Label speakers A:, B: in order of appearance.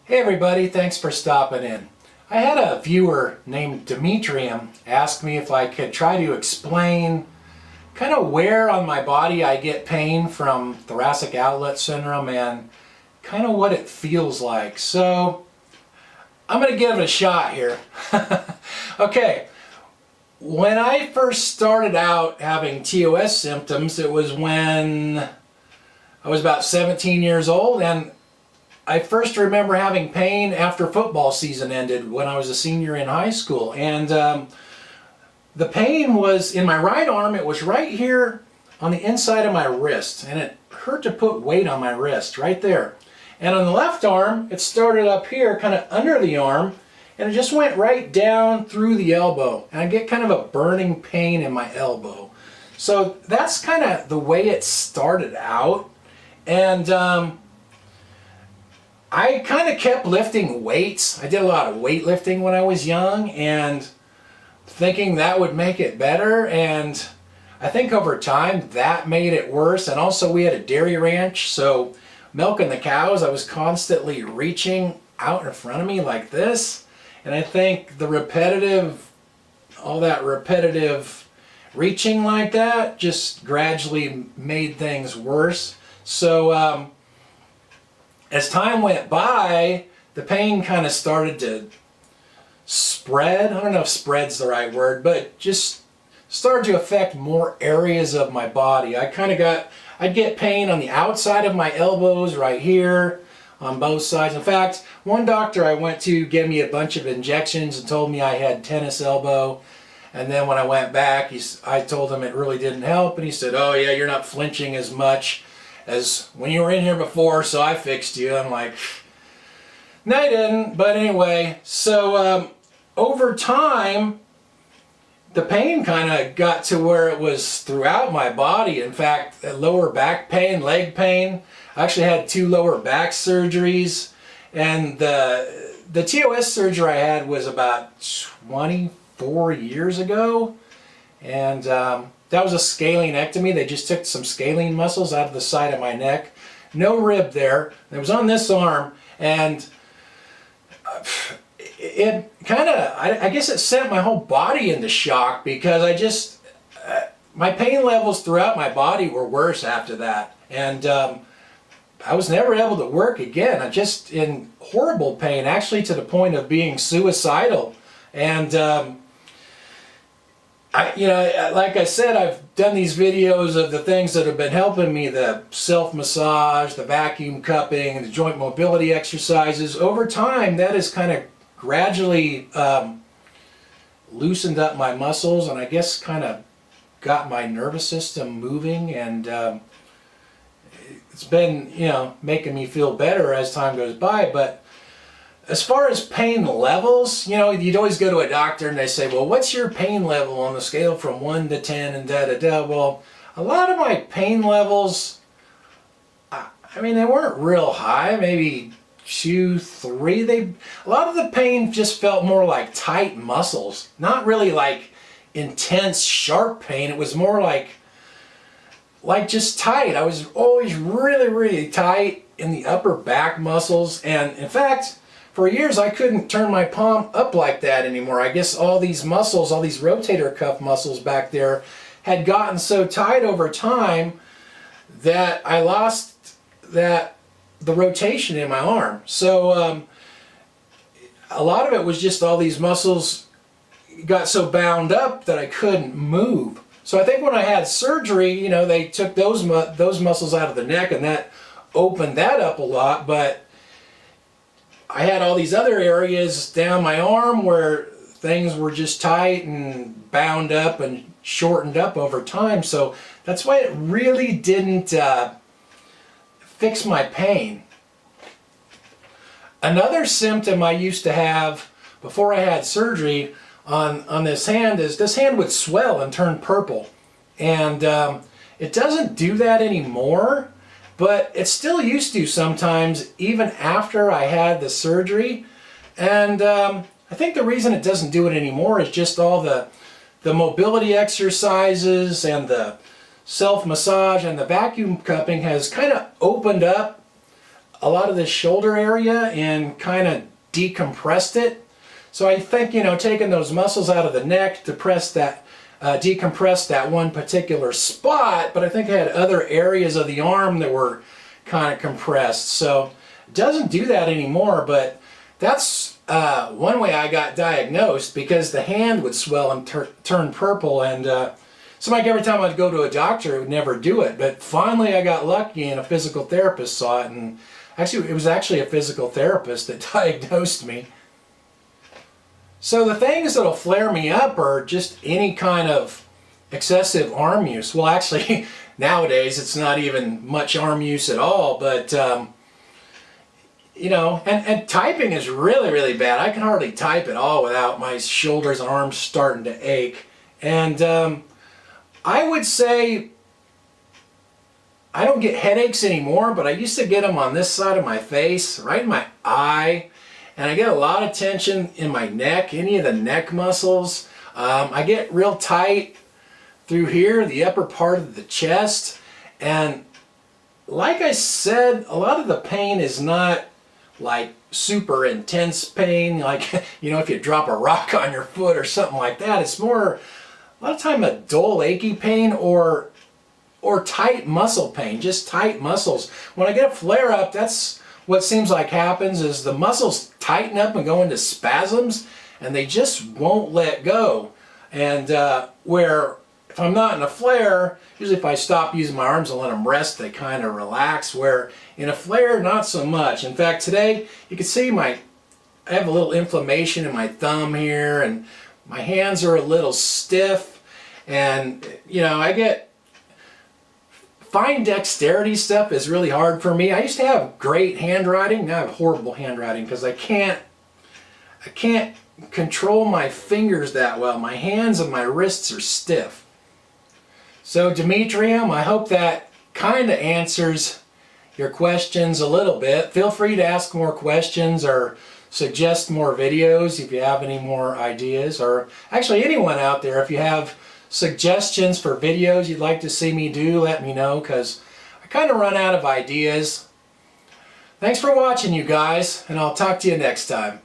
A: Hey everybody, thanks for stopping in. I had a viewer named Demetrium ask me if I could try to explain kind of where on my body I get pain from thoracic outlet syndrome and kind of what it feels like. So I'm going to give it a shot here. Okay, when I first started out having TOS symptoms, it was when I was about 17 years old, and I first remember having pain after football season ended when I was a senior in high school. And the pain was in my right arm. It was right here on the inside of my wrist, and it hurt to put weight on my wrist right there. And on the left arm, it started up here kind of under the arm, and it just went right down through the elbow. And I get kind of a burning pain in my elbow. So that's kind of the way it started out. And I kind of kept lifting weights. I did a lot of weightlifting when I was young and thinking that would make it better, and I think over time that made it worse. And also we had a dairy ranch, so milking the cows, I was constantly reaching out in front of me like this, and I think all that repetitive reaching like that just gradually made things worse. So as time went by, the pain kind of started to spread. I don't know if spread's the right word, but just started to affect more areas of my body. I'd get pain on the outside of my elbows right here, on both sides. In fact, one doctor I went to gave me a bunch of injections and told me I had tennis elbow. And then when I went back, I told him it really didn't help, and he said, "Oh yeah, you're not flinching as much as when you were in here before, so I fixed you." I'm like, no, I didn't. But anyway, so over time, the pain kind of got to where it was throughout my body. In fact, lower back pain, leg pain. I actually had 2 lower back surgeries, and the TOS surgery I had was about 24 years ago, and that was a scalenectomy. They just took some scalene muscles out of the side of my neck. No rib there. It was on this arm, and it kind of, I guess it sent my whole body into shock, because my pain levels throughout my body were worse after that. And I was never able to work again. I'm just in horrible pain, actually to the point of being suicidal. And like I said, I've done these videos of the things that have been helping me: the self-massage, the vacuum cupping, the joint mobility exercises. Over time, that has kind of gradually loosened up my muscles, and I guess kind of got my nervous system moving, and it's been, making me feel better as time goes by. But as far as pain levels, you'd always go to a doctor and they say, "Well, what's your pain level on the scale from 1 to 10 and da-da-da?" Well, a lot of my pain levels, they weren't real high, maybe 2, 3. A lot of the pain just felt more like tight muscles, not really like intense, sharp pain. It was more like just tight. I was always really, really tight in the upper back muscles, and in fact, for years I couldn't turn my palm up like that anymore. I guess all these muscles, all these rotator cuff muscles back there, had gotten so tight over time that I lost the rotation in my arm. So a lot of it was just all these muscles got so bound up that I couldn't move. So I think when I had surgery, they took those muscles out of the neck, and that opened that up a lot. But I had all these other areas down my arm where things were just tight and bound up and shortened up over time. So that's why it really didn't fix my pain. Another symptom I used to have before I had surgery on this hand is this hand would swell and turn purple. And it doesn't do that anymore, but it still used to sometimes, even after I had the surgery. And I think the reason it doesn't do it anymore is just all the mobility exercises and the self-massage and the vacuum cupping has kind of opened up a lot of the shoulder area and kind of decompressed it. So I think, you know, taking those muscles out of the neck to press that, decompress that one particular spot, but I think I had other areas of the arm that were kind of compressed. So it doesn't do that anymore, but that's one way I got diagnosed, because the hand would swell and turn purple, and so like every time I'd go to a doctor, it would never do it. But finally I got lucky and a physical therapist saw it, and actually it was actually a physical therapist that diagnosed me. So the things that'll flare me up are just any kind of excessive arm use. Well, actually nowadays it's not even much arm use at all, but you know, and typing is really, really bad. I can hardly type at all without my shoulders and arms starting to ache. And I would say I don't get headaches anymore, but I used to get them on this side of my face, right in my eye. And I get a lot of tension in my neck, any of the neck muscles. I get real tight through here, the upper part of the chest. And like I said, a lot of the pain is not like super intense pain, like, you know, if you drop a rock on your foot or something like that. It's more, a lot of time, a dull, achy pain or tight muscle pain, just tight muscles. When I get a flare up, that's what seems like happens, is the muscles tighten up and go into spasms, and they just won't let go. And where if I'm not in a flare, usually if I stop using my arms and let them rest, they kind of relax, where in a flare, not so much. In fact, today, you can see I have a little inflammation in my thumb here, and my hands are a little stiff, and, you know, I get fine dexterity stuff is really hard for me. I used to have great handwriting. Now I have horrible handwriting because I can't control my fingers that well. My hands and my wrists are stiff. So Demetrium, I hope that kind of answers your questions a little bit. Feel free to ask more questions or suggest more videos if you have any more ideas, or actually anyone out there, if you have suggestions for videos you'd like to see me do, let me know, because I kind of run out of ideas. Thanks for watching, you guys, and I'll talk to you next time.